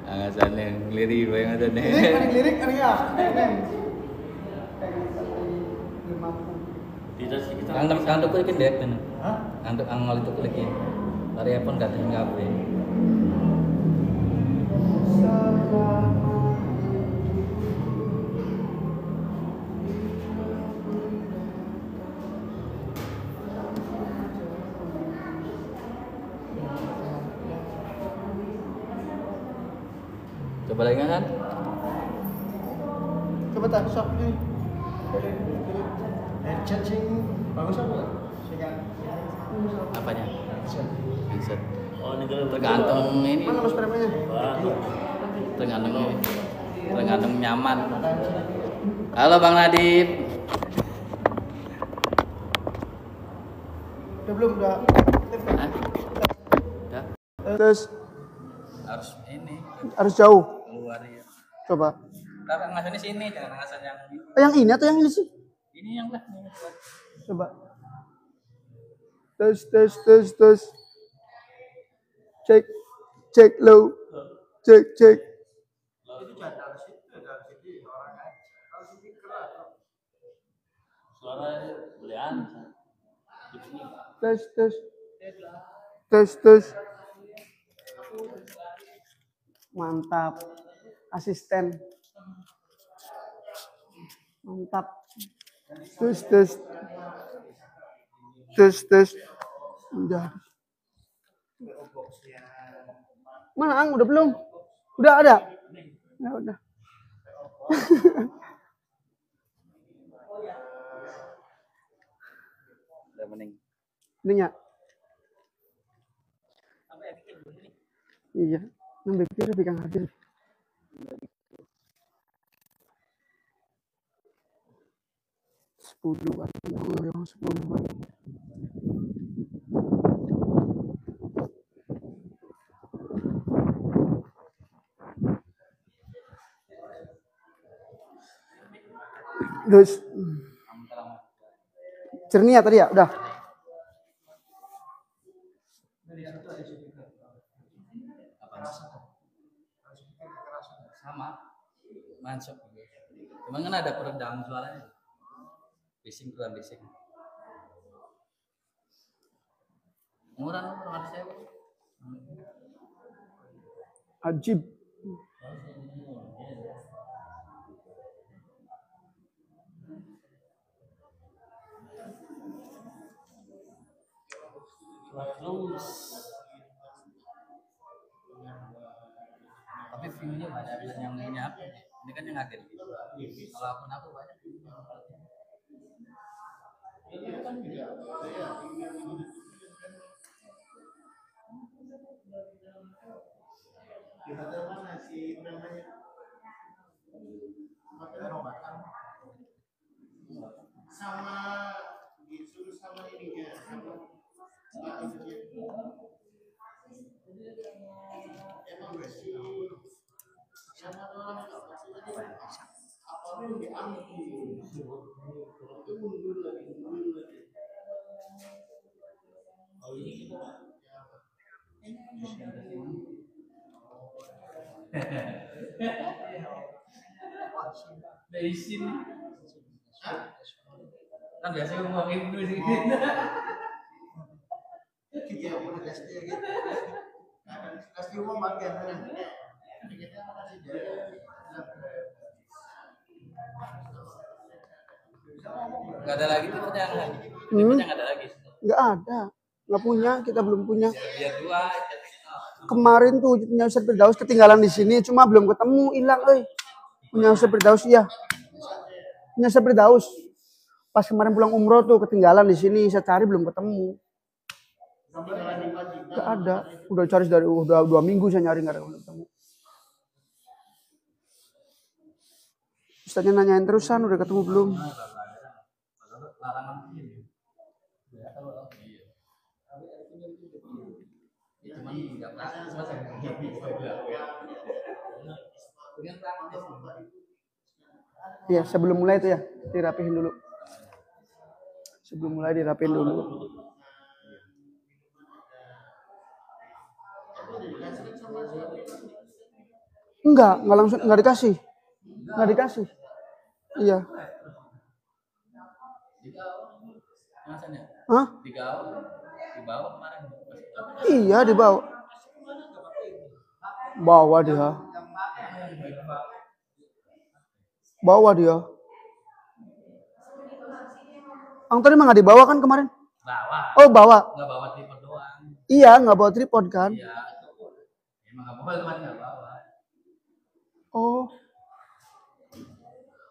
Angasan yang liri bayang ada nih. Lirik kan ya. Kantuk kulikin dek kan. Hah? Kantuk angol itu kulikin. Tari pun gak ada ngapain. Coba lagi kan? Coba tak sok nih. Cacing bagus apa? Apanya? Headset. Oh, ini kalau Tergantung ini. Mana mas premanya? Tergantung nyaman. Halo Bang Nadib. Udah belum udah. Hah? Udah? Terus Harus ini harus jauh. keluar ya. Coba. Tapi ngasannya sini, jangan ngasan yang ini. Yang ini atau yang ini sih? Ini yang lah. Coba. Tes. Cek low. Cek. suara belian. Tes. Mantap. Asisten. Mantap. Tes. Udah. Mana Ang? Udah belum? Udah ada? Ya udah. Udah mending. Ininya. Iya. Nambah pikir bikin hadir. Sepuluh kan, orang 10 kan. Terus jernih ya tadi ya, udah. Sama. Masuk. Cuman kan ada peredam suaranya. Bising. Murah orang ada sewa. Ajib. Tapi view-nya banyak yang ini apa? Ini kan yang agen. Kalau aku banyak. Sama disuruh sama ininya emang bersih sama orang apapun diambil itu mundur lagi oh ini Dari sini. Kan biasanya ngomongin dulu sih. Iya, udah pasti gitu. Pasti uang bagian mana? Gak ada lagi tuh pertanyaan. Nggak ada lagi. Nggak ada. Nggak punya, kita belum punya. Biar dua. Kemarin tuh punya Ustaz Firdaus ketinggalan di sini, cuma belum ketemu, hilang, punya Ustaz Firdaus ya. Punya Ustaz Firdaus. Pas kemarin pulang umroh tuh ketinggalan di sini, saya cari belum ketemu. Nggak ada. Udah cari dari udah 2 minggu saya nyari nggak ada ketemu. Ustaznya nanyain terusan udah ketemu belum? Iya, sebelum mulai itu ya, dirapihin dulu. Sebelum mulai dirapihin dulu. Enggak langsung, enggak dikasih. Enggak dikasih. Iya. Rasanya Hah? dibawa kemarin. Iya dibawa. Bawa dia. Bawa dia. Ang tadi mah nggak dibawa kan kemarin? Bawa. Oh bawa. Nggak bawa tripod doang. Iya nggak bawa tripod kan? Iya. Emang nggak bawa kemarin nggak bawa. Oh.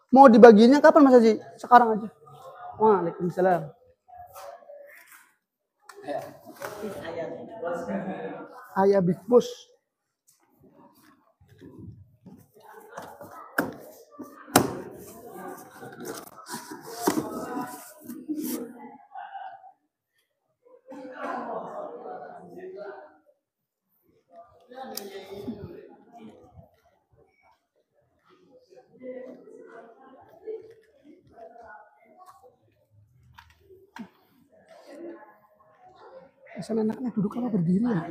Mau dibagiinnya kapan Mas Haji? Sekarang aja. Waalaikumsalam. Ayah Big Boss. Asal anaknya duduk apa berdiri ya?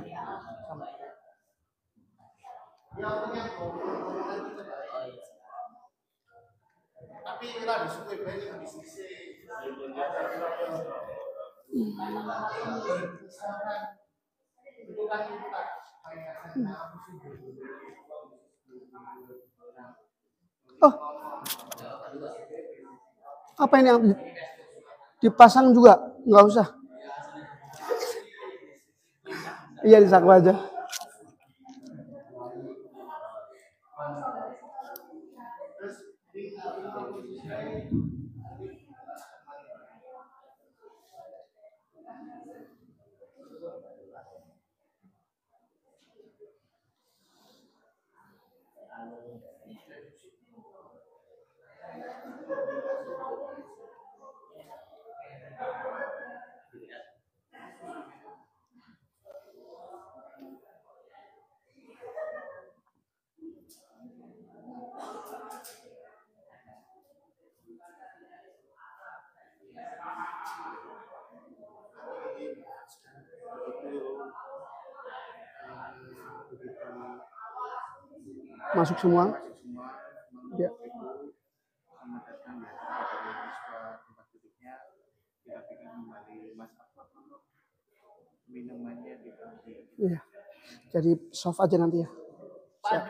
Tapi kita harus mulai banyak diskusi. Oh. Apa ini yang dipasang juga? Nggak usah. Iya disaku aja. Masuk semua. Ya. Selamat datang ya kepada mahasiswa tempat duduknya. Kita ingin kembali masak minumannya dibagi. Iya. Jadi soft aja nanti ya. Siap.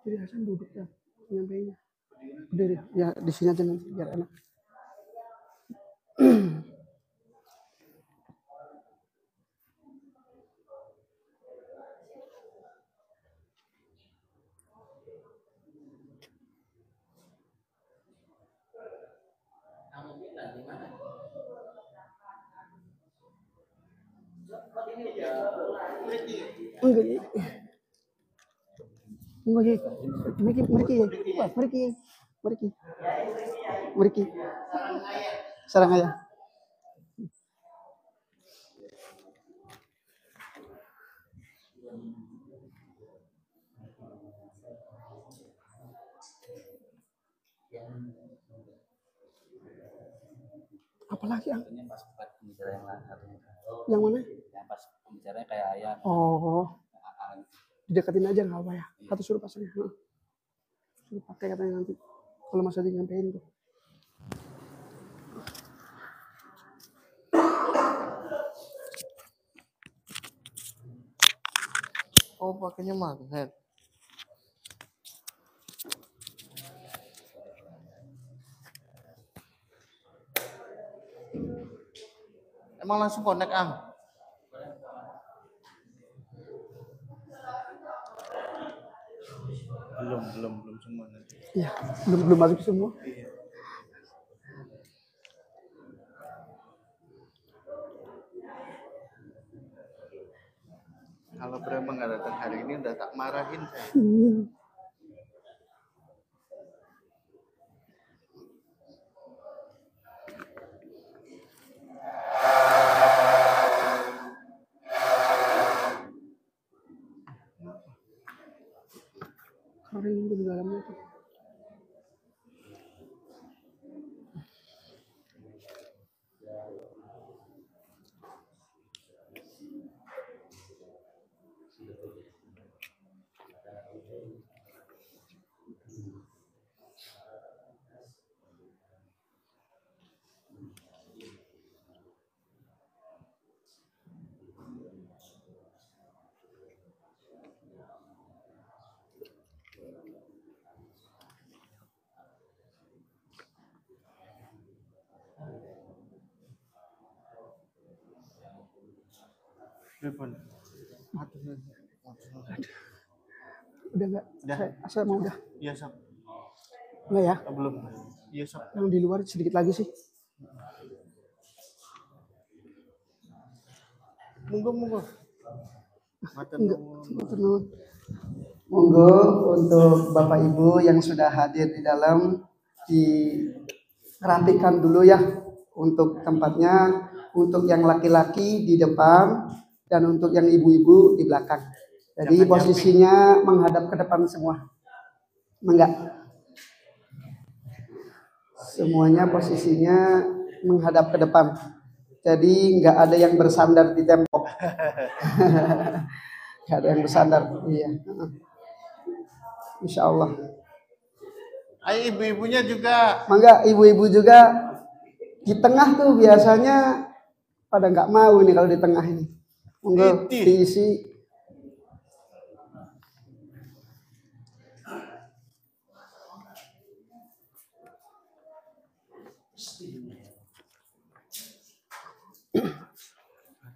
Jadi Hasan duduk ya. Nyampainya. Berdiri. Ya di sini aja nanti biar enak. Enggak ya. Enggak ya. Meriki. Sarang ayah. Apalagi yang Pas pembicara yang lain satunya. yang mana? Yang pas pembicaranya kayak ayah. Oh, dideketin aja nggak apa ya. Atau suruh pasangnya. Suruh pakai katanya nanti. Kalau Mas Adi nyampein tuh. Oh, pakainya magnet. Emang langsung connect belum semua nanti. Iya, belum masuk semua. Iya. Kalau Brahma nggak datang hari ini udah tak marahin saya. Kering di dalamnya tuh. Telepon. Udah enggak? Udah. Saya mau udah. Iya, Sob. Enggak ya? Belum. Iya, Sob. Yang di luar sedikit lagi sih. Monggo. Matur Enggak. nuwun. Monggo untuk Bapak Ibu yang sudah hadir di dalam dirapikan dulu ya untuk tempatnya, untuk yang laki-laki di depan dan untuk yang ibu-ibu di belakang. Jadi Jangan posisinya menghadap ke depan semua. Enggak. Semuanya posisinya menghadap ke depan. Jadi nggak ada yang bersandar di tembok. Nggak ada yang bersandar. Iya. Insya Allah. Ayo ibu-ibunya juga. Mangga ibu-ibu juga di tengah tuh biasanya pada nggak mau nih kalau di tengah ini. Monggo diisi.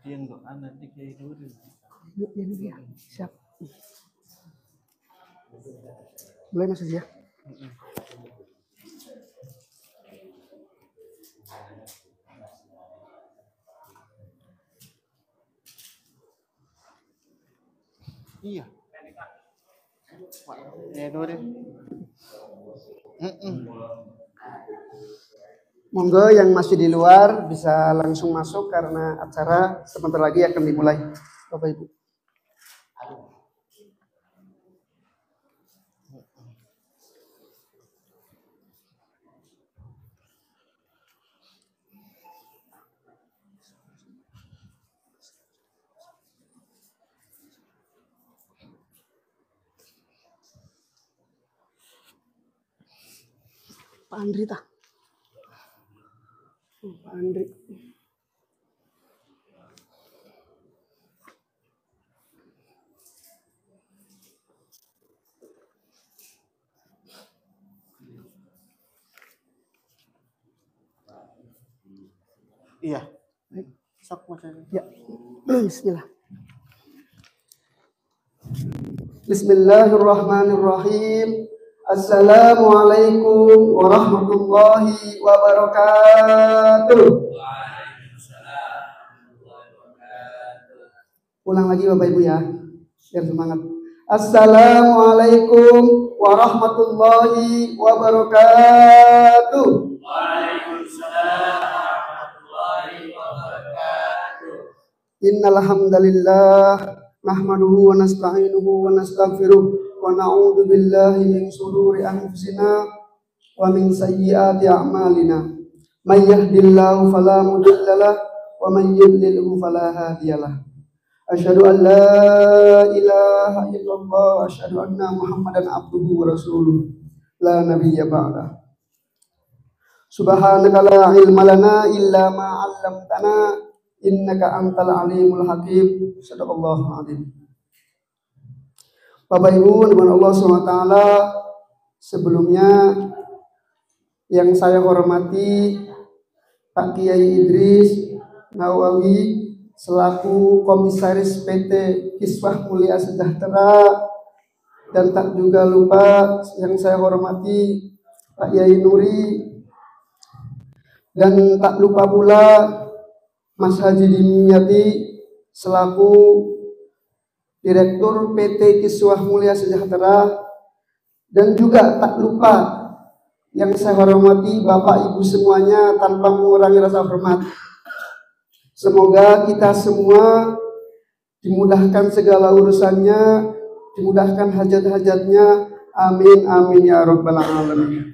Yang doa nanti kayak dulu. Ya, siap. Boleh Mas ya? Iya. Dulu deh. Monggo yang masih di luar bisa langsung masuk karena acara sebentar lagi akan dimulai, Bapak Ibu. Pak Andri tah. Pak Andri. Iya. Sok Mas. Ya. Bismillah. Bismillahirrahmanirrahim. Assalamualaikum warahmatullahi wabarakatuh. Ulang lagi Bapak Ibu ya, biar semangat. Assalamualaikum warahmatullahi wabarakatuh. Waalaikumsalam warahmatullahi wabarakatuh. Innal hamdalillah nahmaduhu wa nasta'inuhu wa nastaghfiruh wa na'udzu billahi min shururi anfusina wa min sayyiati a'malina. May yahdihillahu fala mudilla lahu wa may yudlilhu fala hadiyalah. Asyhadu an la ilaha illallah wa asyhadu anna Muhammadan abduhu wa rasuluh. La nabiyya ba'da. Subhanaka la ilma lana illa ma 'allamtana innaka antal alimul hakim. Sadaqallahul azim. Bapak Ibu dengan Allah SWT, sebelumnya yang saya hormati Pak Kiai Idris Nawawi selaku Komisaris PT Kiswah Mulia Sejahtera, dan tak juga lupa yang saya hormati Pak Yai Nuri, dan tak lupa pula Mas Haji Dimyati selaku Direktur PT Kiswah Mulia Sejahtera, dan juga tak lupa yang saya hormati Bapak Ibu semuanya tanpa mengurangi rasa hormat. Semoga kita semua dimudahkan segala urusannya, dimudahkan hajat-hajatnya. Amin amin ya rabbal alamin.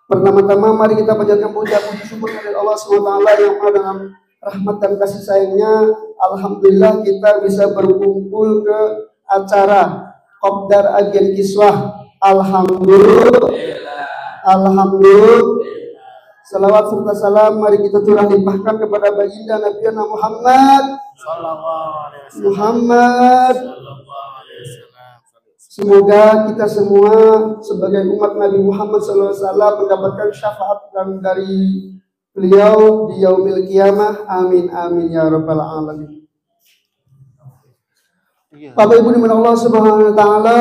Pertama-tama mari kita panjatkan puji syukur kepada Allah SWT yang Maha dalam rahmat dan kasih sayangnya. Alhamdulillah kita bisa berkumpul ke acara Kopdar Agen Kiswah. Alhamdulillah. Alhamdulillah. Salawat serta salam mari kita curah limpahkan kepada baginda Nabi Muhammad Muhammad. Semoga kita semua sebagai umat Nabi Muhammad SAW mendapatkan syafaat dari beliau di yaumil qiyamah. Amin amin ya rabbal alamin. Bapak Ibu dimuliakan Allah Subhanahu wa taala,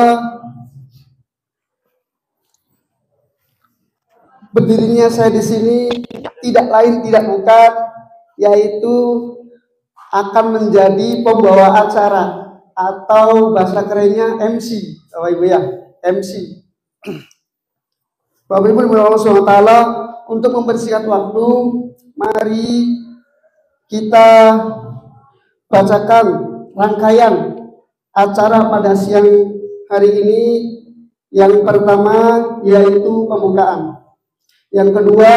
berdirinya saya di sini tidak lain tidak bukan yaitu akan menjadi pembawa acara atau bahasa kerennya MC, Bapak Ibu ya, MC. Bapak Ibu dimuliakan Allah Subhanahu wa taala, untuk mempersingkat waktu, mari kita bacakan rangkaian acara pada siang hari ini. Yang pertama yaitu pembukaan. Yang kedua,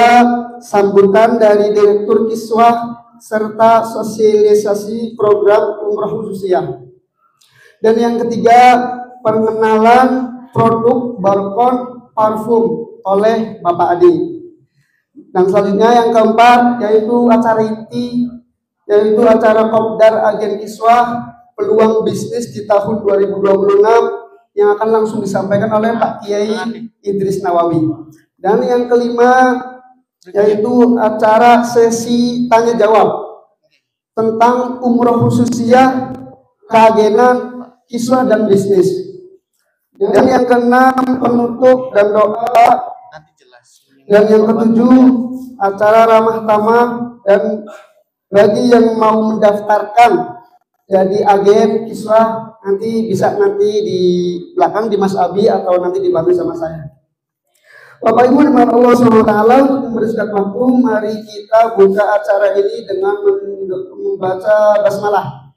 sambutan dari Direktur Kiswah serta sosialisasi program umroh khususiyah. Dan yang ketiga, pengenalan produk Barkon parfum oleh Bapak Adi. Dan selanjutnya yang keempat yaitu acara inti, yaitu acara Kopdar Agen Kiswah peluang bisnis di tahun 2026 yang akan langsung disampaikan oleh Pak Kiai Idris Nawawi. Dan yang kelima yaitu acara sesi tanya jawab tentang umroh khususiyah, keagenan, kiswah dan bisnis. Dan yang keenam penutup dan doa. Dan yang ketujuh acara ramah tamah, dan bagi yang mau mendaftarkan jadi agen kiswah nanti bisa di belakang di Mas Abi atau nanti dibantu sama saya. Bapak Ibu dimuliakan Allah SWT, untuk mempersingkat waktu, mari kita buka acara ini dengan membaca basmalah.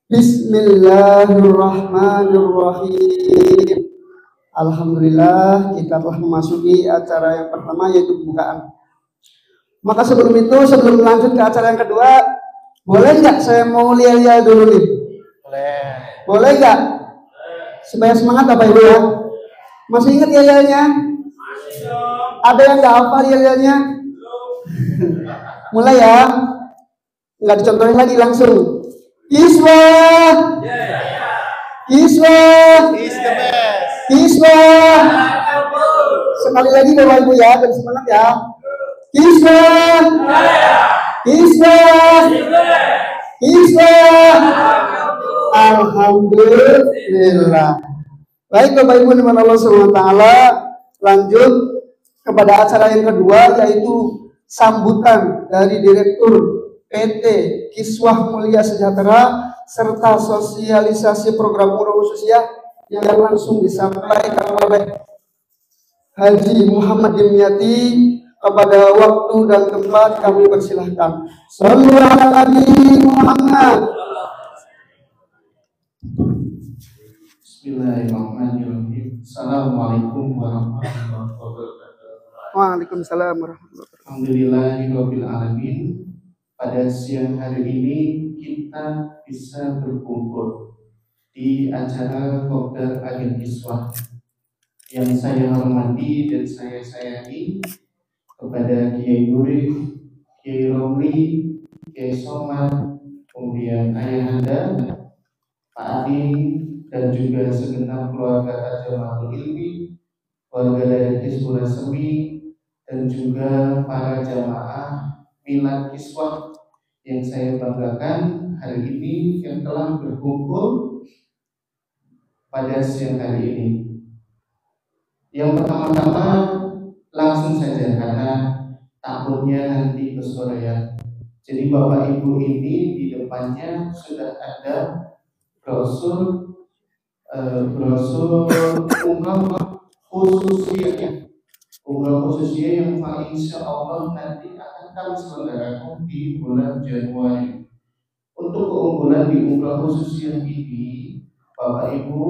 Bismillahirrahmanirrahim. Alhamdulillah, kita telah memasuki acara yang pertama yaitu pembukaan. Maka sebelum itu, sebelum lanjut ke acara yang kedua, boleh nggak saya mau lihat dulu nih? Boleh nggak? Supaya semangat Bapak Ibu ya. Masih ingat yayanya? Ada yang nggak hafal yayanya? Mulai ya. Nggak dicontohin lagi, langsung. Kiswah. Kiswah. Kiswah. Sekali lagi Bapak Ibu ya, dan semangat ya. Kiswah. Kiswah. Kiswah. Alhamdulillah. Baik Bapak Ibu dimuliakan Allah SWT, lanjut kepada acara yang kedua yaitu sambutan dari Direktur PT Kiswah Mulia Sejahtera serta sosialisasi program umroh khususiyah yang langsung disampaikan oleh Haji Muhammad Dimyati. Kepada waktu dan tempat kami persilahkan. Shallu ala Nabi Muhammad. Bismillahirrahmanirrahim. Assalamualaikum warahmatullahi wabarakatuh. Waalaikumsalam warahmatullahi wabarakatuh. Alhamdulillahirabbil alamin. Pada siang hari ini kita bisa berkumpul di acara Kopdar Agen Kiswah yang saya hormati dan saya sayangi, kepada Kiai Nuri, Kiai Romli, Kiai Somad, kemudian Ayahanda, Pak Adi, dan juga segenap keluarga Tarjamatul Ilmi, keluarga dari Hizbul Semi, dan juga para jamaah Milad Kiswah yang saya banggakan hari ini yang telah berkumpul pada siang hari ini. Yang pertama-tama langsung saja karena takutnya nanti kesorean. Jadi Bapak Ibu ini di depannya sudah ada brosur umroh khususiyah. Umroh khususiyah yang insya Allah nanti akan kami selenggarakan di bulan Januari. Untuk keunggulan di umroh khususiyah ini, Bapak Ibu,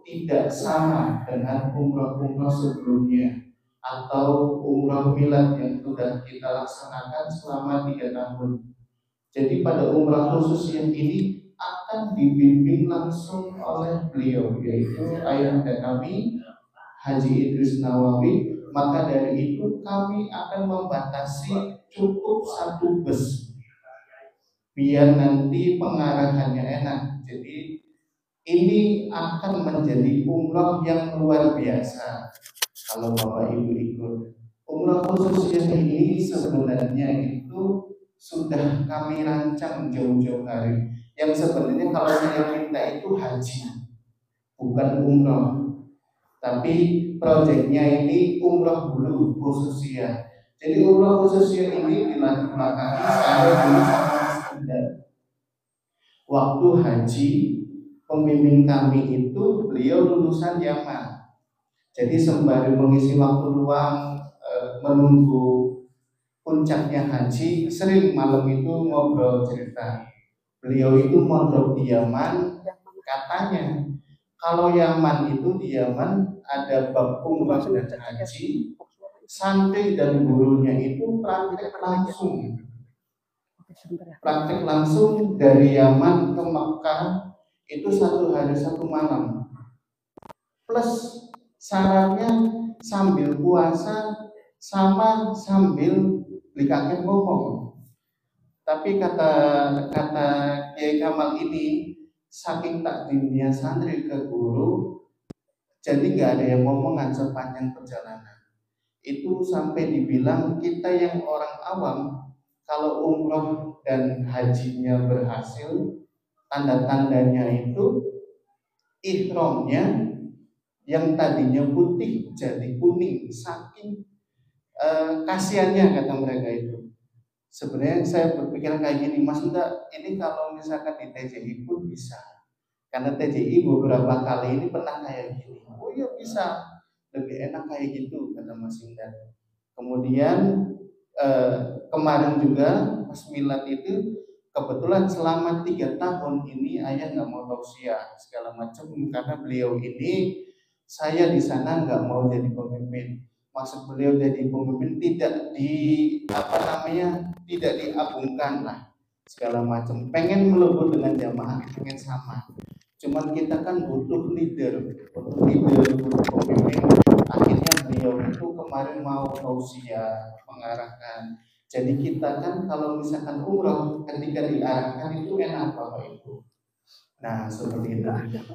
tidak sama dengan umroh-umroh sebelumnya atau umroh milad yang sudah kita laksanakan selama 3 tahun. Jadi pada umroh khusus yang ini akan dibimbing langsung oleh beliau, yaitu ayahanda kami Haji Idris Nawawi. Maka dari itu kami akan membatasi cukup 1 bus biar nanti pengarahannya enak. Jadi ini akan menjadi umroh yang luar biasa kalau Bapak Ibu ikut. Umroh umroh khusus ini sebenarnya itu sudah kami rancang jauh-jauh hari. Yang sebenarnya kalau saya minta itu haji, bukan umroh. Tapi proyeknya ini umroh dulu khususnya. Jadi umroh khususnya ini dilakukan saya dulu sama Mas Indra. Waktu haji, pembimbing kami itu beliau lulusan Yaman. Jadi sembari mengisi waktu luang menunggu puncaknya haji, sering malam itu ngobrol cerita. Beliau itu mondok di Yaman, katanya kalau Yaman itu di Yaman ada bab umrah dan haji, santri dan gurunya itu praktek langsung dari Yaman ke Makkah itu 1 hari 1 malam. Plus syaratnya sambil puasa sama sambil beli kakek ngomong. Tapi kata Kiai Kamal ini saking takdimnya santri ke guru, jadi nggak ada yang ngomong sepanjang perjalanan. Itu sampai dibilang kita yang orang awam kalau umroh dan hajinya berhasil, tanda-tandanya itu ihramnya yang tadinya putih jadi kuning, saking kasihannya kata mereka itu. Sebenarnya saya berpikir kayak gini, Mas Unda, ini kalau misalkan di TJI pun bisa, karena TJI beberapa kali ini pernah kayak gini. Oh iya bisa, lebih enak kayak gitu kata Mas Unda. Kemudian kemarin juga pas milad itu kebetulan selama 3 tahun ini ayah nggak mau tausiah segala macam karena beliau ini saya di sana nggak mau jadi pemimpin. Maksud beliau jadi pemimpin tidak tidak diabungkan lah segala macam. Pengen melebur dengan jamaah, pengen sama. Cuman kita kan butuh leader, butuh pemimpin. Akhirnya beliau itu kemarin mau tausiah, mengarahkan. Jadi kita kan kalau misalkan umroh ketika diarahkan itu enak Bapak Ibu. Nah seperti itu.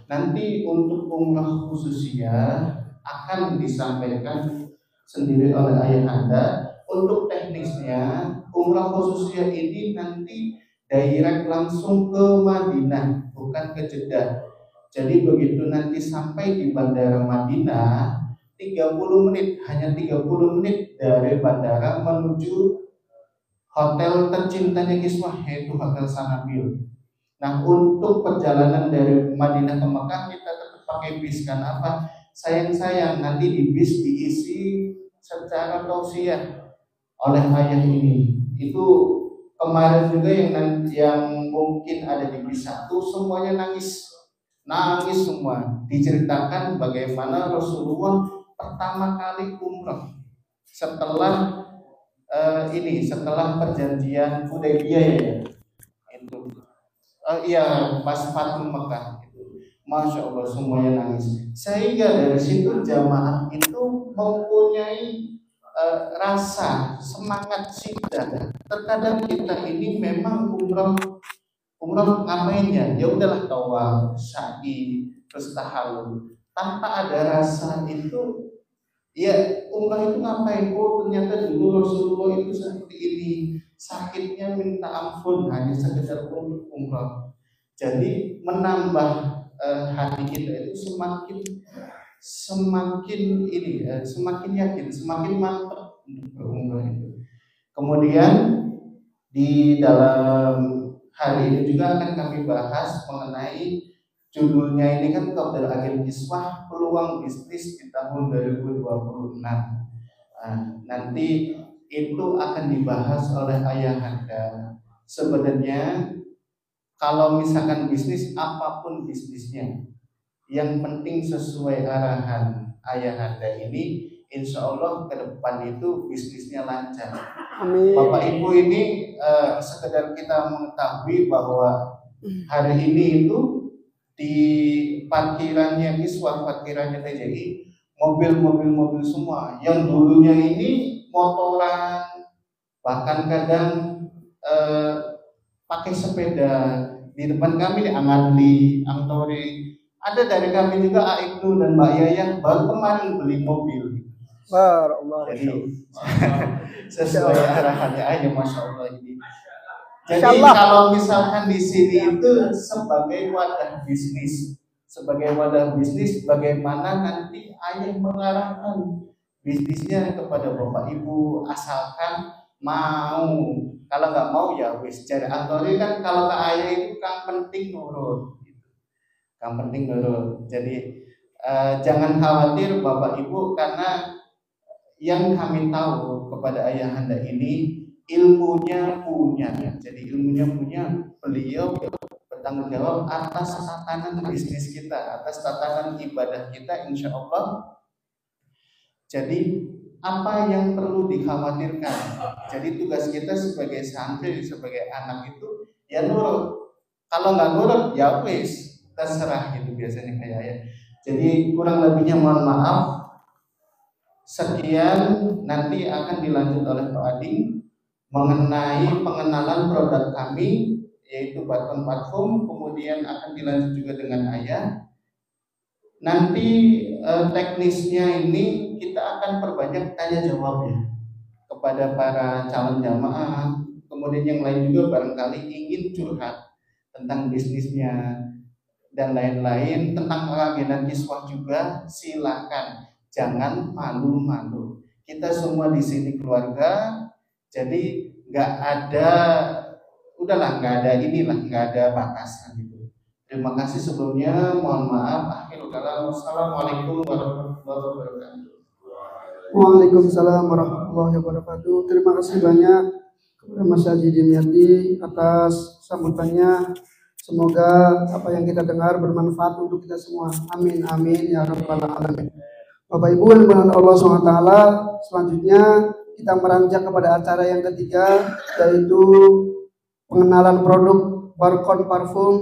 Nanti untuk umroh khususnya akan disampaikan sendiri oleh ayah Anda. Untuk teknisnya umroh khususnya ini nanti direct langsung ke Madinah, bukan ke Jeddah. Jadi begitu nanti sampai di Bandara Madinah 30 menit, hanya 30 menit dari bandara menuju hotel tercintanya Kiswah, yaitu Hotel Sanabil. Nah untuk perjalanan dari Madinah ke Mekah kita tetap pakai bis. Karena apa? Sayang nanti di bis diisi secara tausiah oleh ayah ini. Itu kemarin juga yang mungkin ada di bis 1 semuanya nangis semua. Diceritakan bagaimana Rasulullah pertama kali umrah setelah setelah perjanjian Hudaybiyah ya. Itu pas Fathul Makkah itu. Masya Allah semuanya nangis. Sehingga dari situ jamaah itu mempunyai rasa semangat syiddah. Terkadang kita ini memang umrah ngapainnya? Ya udahlah tawaf, sa'i, terus tahallul. Tanpa ada rasa itu, ya umrah itu ngapain? Oh ternyata dulu Rasulullah itu seperti ini, sakitnya minta ampun hanya sekedar untuk umrah. Jadi menambah hati kita itu semakin yakin, semakin mantap untuk berumrah itu. Kemudian di dalam hari ini juga akan kami bahas mengenai judulnya ini kan Qabdal Agen Kiswah, peluang bisnis di tahun 2026. Nanti itu akan dibahas oleh ayah Anda. Sebenarnya kalau misalkan bisnis, apapun bisnisnya, yang penting sesuai arahan ayah Anda ini, insya Allah ke depan itu bisnisnya lancar. Amin. Bapak Ibu ini sekedar kita mengetahui bahwa hari ini itu di parkirannya Kiswah, parkirannya TJI, mobil semua. Yang dulunya ini motoran, bahkan kadang pakai sepeda. Di depan kami di Angadli, Angtori, ada dari kami juga Aibnu dan Mbak Yayah baru kemarin beli mobil. Barakallahu Jadi fiik. sesuai arahannya aja, masya Allah ini. Jadi Insyaallah. kalau misalkan di sini itu sebagai wadah bisnis, bagaimana nanti ayah mengarahkan bisnisnya kepada bapak ibu, asalkan mau. Kalau nggak mau ya wis cari antori kan. Kalau ke ayah itu kan penting nurut, kan penting nurut. Jadi jangan khawatir bapak ibu, karena yang kami tahu kepada ayahanda ini ilmunya punya. Jadi ilmunya punya, beliau bertanggung jawab atas tatanan bisnis kita, atas tatanan ibadah kita, insya Allah. Jadi apa yang perlu dikhawatirkan? Jadi tugas kita sebagai santri, sebagai anak itu ya nurut. Kalau nggak nurut ya wis terserah gitu biasanya kayak ya. Jadi kurang lebihnya mohon maaf. Sekian, nanti akan dilanjut oleh Pak Ading mengenai pengenalan produk kami, yaitu Baton Parfum. Kemudian akan dilanjut juga dengan ayah. Nanti teknisnya ini kita akan perbanyak tanya jawab ya kepada para calon jamaah. Kemudian yang lain juga barangkali ingin curhat tentang bisnisnya dan lain-lain, tentang keagenan kiswah juga, silakan, jangan malu-malu. Kita semua di sini keluarga, jadi nggak ada, udahlah nggak ada batasan gitu. Terima kasih sebelumnya, mohon maaf. Akhirul kalam, assalamualaikum warahmatullahi wabarakatuh. Waalaikumsalam warahmatullahi wabarakatuh. Terima kasih banyak kepada Mas Haji Dimyati atas sambutannya. Semoga apa yang kita dengar bermanfaat untuk kita semua. Amin amin ya rabbal alamin. Bapak Ibu yang dimuliakan Allah SWT, selanjutnya kita meranjak kepada acara yang ketiga, yaitu pengenalan produk Baton Parfum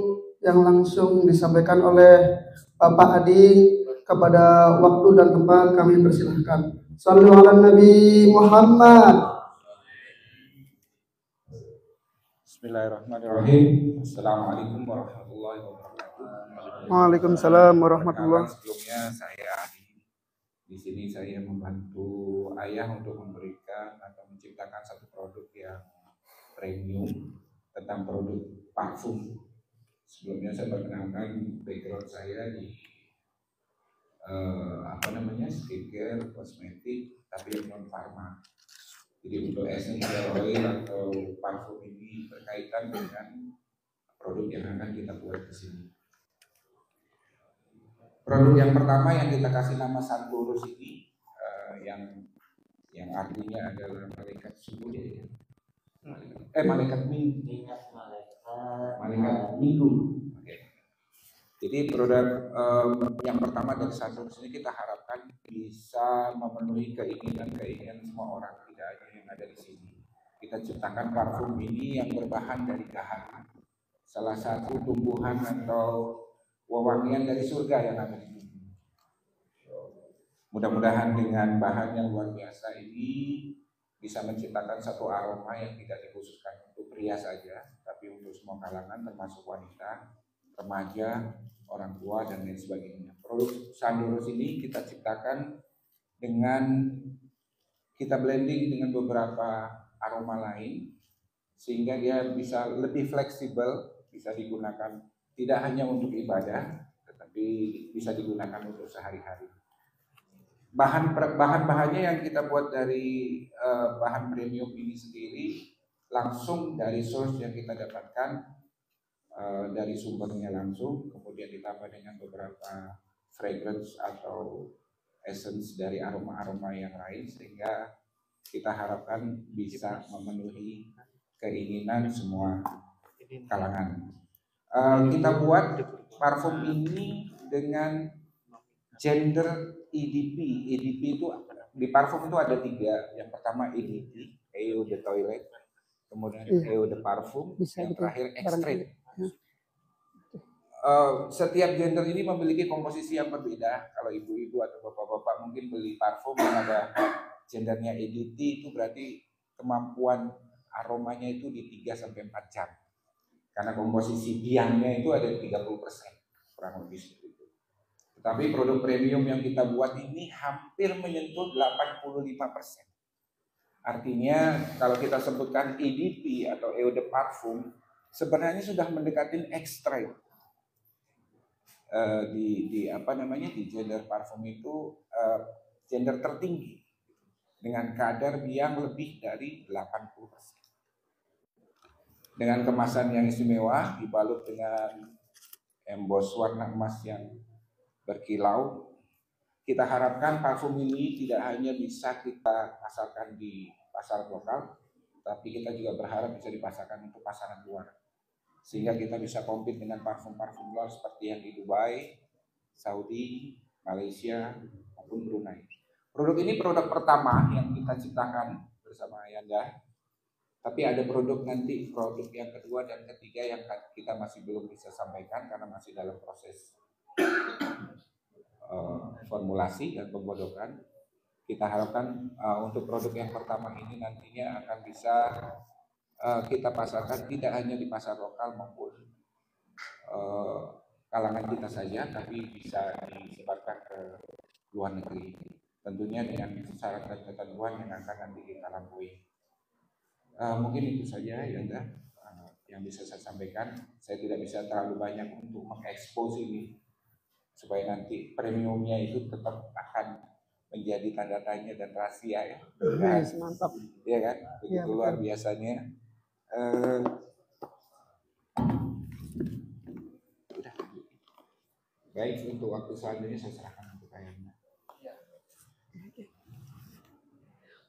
yang langsung disampaikan oleh Bapak Adi. Kepada waktu dan tempat kami persilahkan. Shallu ala Nabi Muhammad. Bismillahirrahmanirrahim. Assalamualaikum warahmatullahi wabarakatuh. Waalaikumsalam warahmatullahi wabarakatuh. Sebelumnya saya Adi. Di sini saya membantu ayah untuk memberikan atau menciptakan satu produk yang premium tentang produk parfum. Sebelumnya saya perkenalkan background saya di skincare, kosmetik, tapi yang non farma. Jadi untuk essential oil atau parfum ini berkaitan dengan produk yang akan kita buat di sini. Produk yang pertama yang kita kasih nama Santurus ini, yang artinya adalah malaikat subuh ya. Malaikat minggu. Malaikat minggu. Jadi produk yang pertama dari Santurus ini kita harapkan bisa memenuhi keinginan semua orang, tidak hanya yang ada di sini. Kita ciptakan parfum ini yang berbahan dari dahak, salah satu tumbuhan atau wewangian dari surga yang ada di sini. Mudah-mudahan dengan bahan yang luar biasa ini bisa menciptakan satu aroma yang tidak dikhususkan untuk pria saja, tapi untuk semua kalangan termasuk wanita, remaja, orang tua dan lain sebagainya. Produk Santurus ini kita ciptakan dengan kita blending dengan beberapa aroma lain sehingga dia bisa lebih fleksibel, bisa digunakan tidak hanya untuk ibadah tetapi bisa digunakan untuk sehari-hari. Bahan-bahannya yang kita buat dari bahan premium ini sendiri langsung dari source yang kita dapatkan dari sumbernya langsung, kemudian ditambah dengan beberapa fragrance atau essence dari aroma-aroma yang lain sehingga kita harapkan bisa memenuhi keinginan semua kalangan. Kita buat parfum ini dengan gender EDP. EDP itu di parfum itu ada 3. Yang pertama EDP, Eau de Toilette, kemudian Eau de Parfum, yang terakhir Extrait. Setiap gender ini memiliki komposisi yang berbeda. Kalau ibu-ibu atau bapak-bapak mungkin beli parfum yang ada gendernya EDT, itu berarti kemampuan aromanya itu di 3-4 jam. Karena komposisi biangnya itu ada 30%, kurang lebih seperti itu. Tapi produk premium yang kita buat ini hampir menyentuh 85%. Artinya kalau kita sebutkan EDP atau eau de parfum, sebenarnya sudah mendekati ekstrak. Di gender parfum itu gender tertinggi dengan kadar yang lebih dari 80%. Dengan kemasan yang istimewa, dibalut dengan emboss warna emas yang berkilau. Kita harapkan parfum ini tidak hanya bisa kita pasarkan di pasar lokal, tapi kita juga berharap bisa dipasarkan untuk pasaran luar. Sehingga kita bisa compete dengan parfum-parfum luar seperti yang di Dubai, Saudi, Malaysia, maupun Brunei. Produk ini produk pertama yang kita ciptakan bersama Ayanda. Tapi ada produk yang kedua dan ketiga yang kita masih belum bisa sampaikan karena masih dalam proses formulasi dan pembodokan. Kita harapkan untuk produk yang pertama ini nantinya akan bisa kita pasarkan tidak hanya di pasar lokal maupun kalangan kita saja, tapi bisa disebarkan ke luar negeri. Tentunya dengan syarat dan ketentuan yang akan nanti kita lampaui. Mungkin itu saja Yanda yang bisa saya sampaikan. Saya tidak bisa terlalu banyak untuk mengekspos ini supaya nanti premiumnya itu tetap akan menjadi tanda tanya dan rahasia ya. Yes, mantap. Iya kan? Begitu Ya, luar biasanya. Udah. Baik, untuk waktu selanjutnya saya serahkan untuk Ayanda.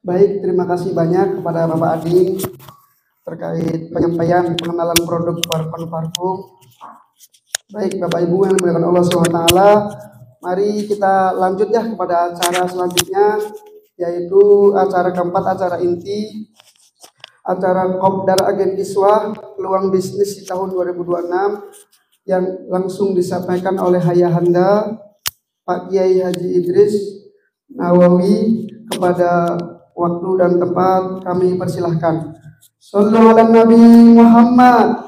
Baik, terima kasih banyak kepada Bapak Ading terkait penyampaian pengenalan produk parfum. Baik, Bapak Ibu yang dimuliakan Allah SWT, mari kita lanjut ya kepada acara selanjutnya, yaitu acara keempat, acara inti, acara Kopdar Agen Kiswah, peluang bisnis di tahun 2026, yang langsung disampaikan oleh Ayahanda Pak Kiai Haji Idris Nawawi. Kepada waktu dan tempat kami persilahkan. Sallu ala Nabi Muhammad.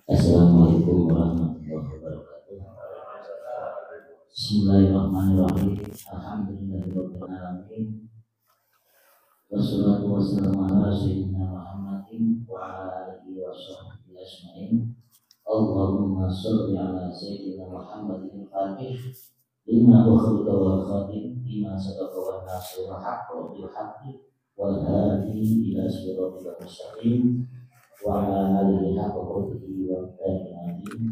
Assalamualaikum warahmatullahi wabarakatuh. Bismillahirrahmanirrahim. Alhamdulillahirabbil alamin. Wassalatu wassalamu ala sayyidina Muhammadin wa ala alihi washabbihi ajmain. Allahumma shalli ala sayyidina Muhammadin al-Fatih lima ukhruka wal khatim lima sadaqa wa nasirul haqqo bil haqqi wal hadi ila siratal mustaqim wa ala alihi haqqa qadrihi wa miqdarihi azim.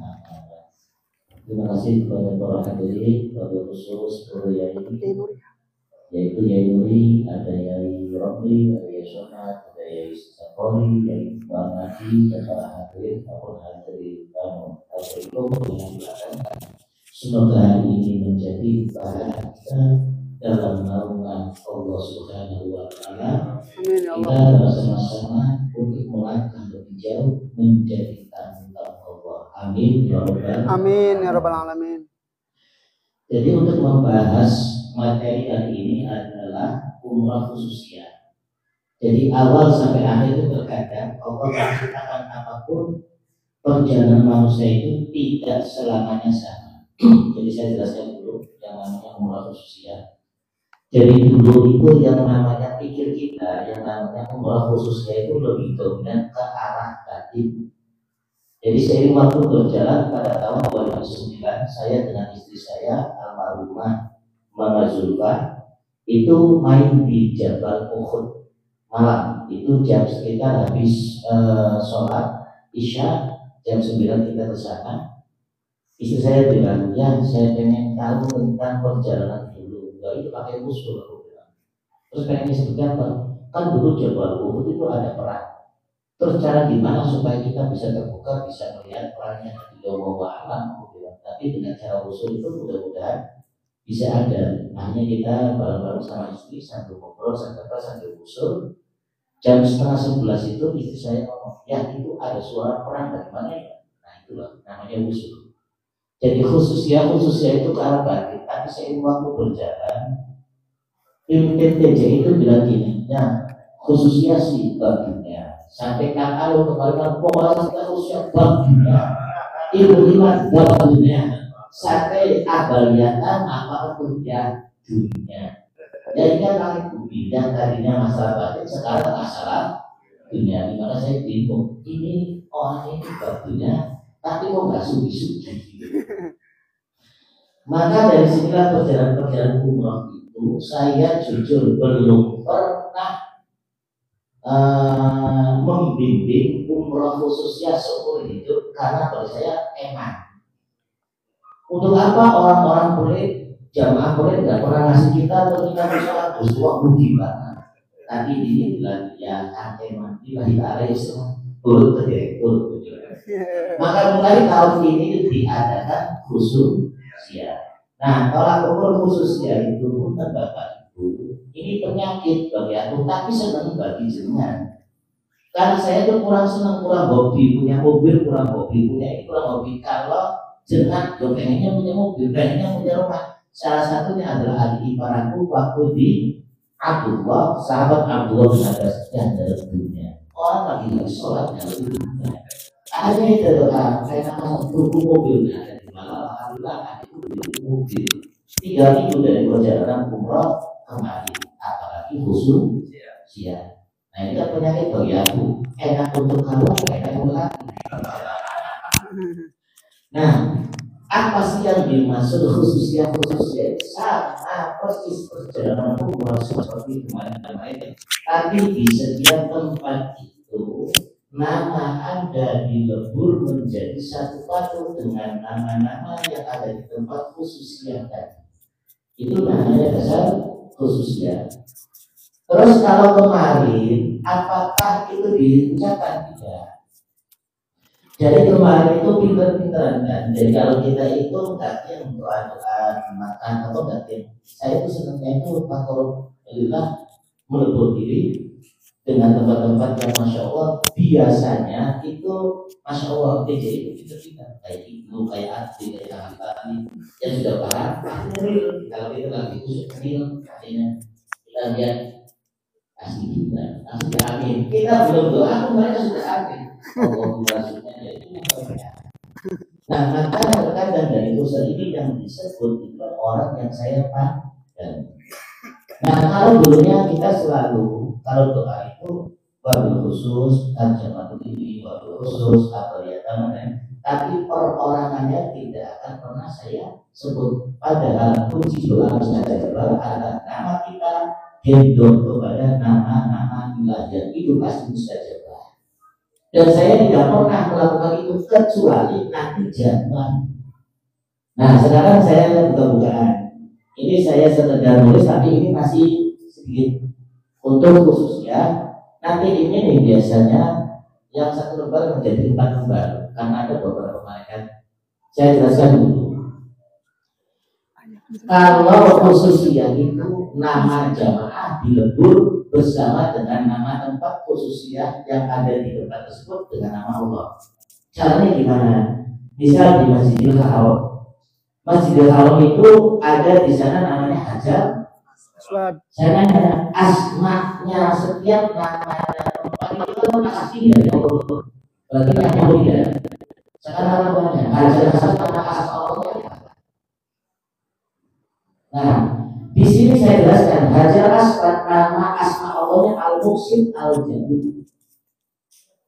Terima kasih kepada para hadirin, pada khusus para yai, yaitu Yai Nuri, ada Yai Robli, ada Yai Sonat, ada Yai Sakori, Yai Bang Haji, dan para hadirin maupun hadirin Bang Haji yang dilakukan. Semoga hari ini menjadi bahan kita dalam naungan Allah Subhanahu wa Ta'ala. Kita bersama-sama untuk melangkah lebih jauh menjadi tanggung Allah. Amin ya rabbal Amin ya rabbal alamin. Jadi untuk membahas materi hari ini adalah umrah khususnya. Jadi awal sampai akhir itu terkadang Allah menciptakan apapun, perjalanan manusia itu tidak selamanya sama. Jadi saya jelaskan dulu yang namanya umrah khususnya. Jadi dulu itu yang namanya pikir kita, yang namanya umrah khususnya itu lebih dominan ke arah batin. Jadi seiring waktu berjalan pada tahun 2009, saya dengan istri saya almarhumah Mama Zulfa itu main di Jabal Uhud malam. Itu jam sekitar habis sholat Isya jam 9 kita ke sana. Istri saya bilang, ya saya pengen tahu tentang perjalanan dulu. Enggak, itu pakai musuh aku bilang. Terus pengen disebutkan apa? Kan dulu Jabal Uhud itu ada perang. Terus cara gimana supaya kita bisa terbuka, bisa melihat perangnya di bawah alam, aku bilang. Tapi dengan cara usul itu mudah-mudahan bisa ada. Akhirnya kita bareng-bareng sama istri sambil ngobrol, sambil usul. Jam 10:30 itu istri saya ngomong, ya itu ada suara perang dari mana ya? Nah itulah namanya usul. Jadi khususnya itu ke arah batin. Tapi seiring waktu berjalan, pimpin TJ itu bilang gini, ya khususnya sih batinnya. Sampai kalau kemarin pokoknya kita khususnya batinnya. Ilmu lima dunia sampai abaliyatan apa kuliah dunia. Jadi kan langit bumi yang tadinya masalah batin sekarang masalah dunia. Dimana saya bingung, ini orang ini batunya tapi kok nggak suci-suci. Maka dari sinilah perjalanan umroh itu saya jujur belum pernah membimbing umroh khususnya seumur hidup karena bagi saya eman. Untuk apa orang-orang pelit, jamaah pelit nggak pernah ngasih kita atau kita bisa bersuah rugi banget. Tapi ini bilang ya eman, bila kita turut ke direktur. Maka mulai tahun ini diadakan khusus ya. Nah, tolak ukur khususnya itu bukan Bapak Ibu. Ini penyakit bagi aku, tapi senang bagi jenengan. Karena saya tuh kurang senang, kurang hobi punya mobil, kurang hobi punya itu, kurang hobi kalau jenengan pengennya punya mobil, pengennya punya rumah. Salah satunya adalah adik iparku waktu di Abdullah, sahabat Abdullah bin Abbas yang dalam dunia. Orang lagi sholat dalam dunia. Akhirnya itu saya akan tunggu mobilnya ada di mana, alhamdulillah itu beli mobil. 3 minggu dari perjalanan umroh kemarin, apalagi khusus siang. Nah ini kan penyakit bagi aku, enak untuk keluar, enak untuk hati. Nah, apa sih yang dimaksud khususnya sama persis perjalanan umroh seperti kemarin-kemarin. Tapi di setiap tempat itu nama Anda dilebur menjadi satu patung dengan nama-nama yang ada di tempat khususnya tadi. Itu namanya dasar khususnya. Terus kalau kemarin, apakah itu diucapkan? Tidak. Jadi kemarin itu pinter-pinteran kan. Jadi kalau kita itu ganti yang doa-doa makan atau ganti, saya itu senangnya itu kalau melebur diri dengan tempat-tempat yang Masya Allah biasanya itu Masya Allah DJ itu pinter-pinter kayak itu, kayak arti, kayak tadi yang sudah paham. Kalau kita lagi khusus kecil, artinya kita lihat asli kita, asli amin. Kita belum doa, mereka sudah amin. Allah maksudnya yaitu nah maka terkadang dari usaha ini yang disebut itu orang yang saya pandang. Nah kalau dulunya kita selalu kalau doa itu wabil khusus jamaah ini wabil khusus apa ya namanya, tapi perorangannya tidak akan pernah saya sebut. Padahal kunci doa mustajabah adalah nama kita gendong kepada nama-nama ilahi itu pasti mustajabah. Dan saya tidak pernah melakukan itu kecuali nanti zaman. Nah sekarang saya buka-bukaan. Ini saya sekedar nulis tapi ini masih sedikit untuk khususnya. Nanti ini nih biasanya yang 1 lembar menjadi 4 lembar karena ada beberapa malaikat. Saya jelaskan dulu. Kalau khususnya itu nama jamaah dilebur bersama dengan nama tempat khususnya yang ada di tempat tersebut dengan nama Allah. Caranya gimana? Misal di Masjidil Haram. Masjidil Haram itu ada di sana namanya Hajar. Saya nanya asma'nya setiap nama tempat itu kan asli dari Allah. Berarti yang mulia. Sekarang namanya Hajar nama asma Allah. Nah, di sini saya jelaskan Hajar Aswad nama asma Allahnya Al-Muqsim Al-Jabir.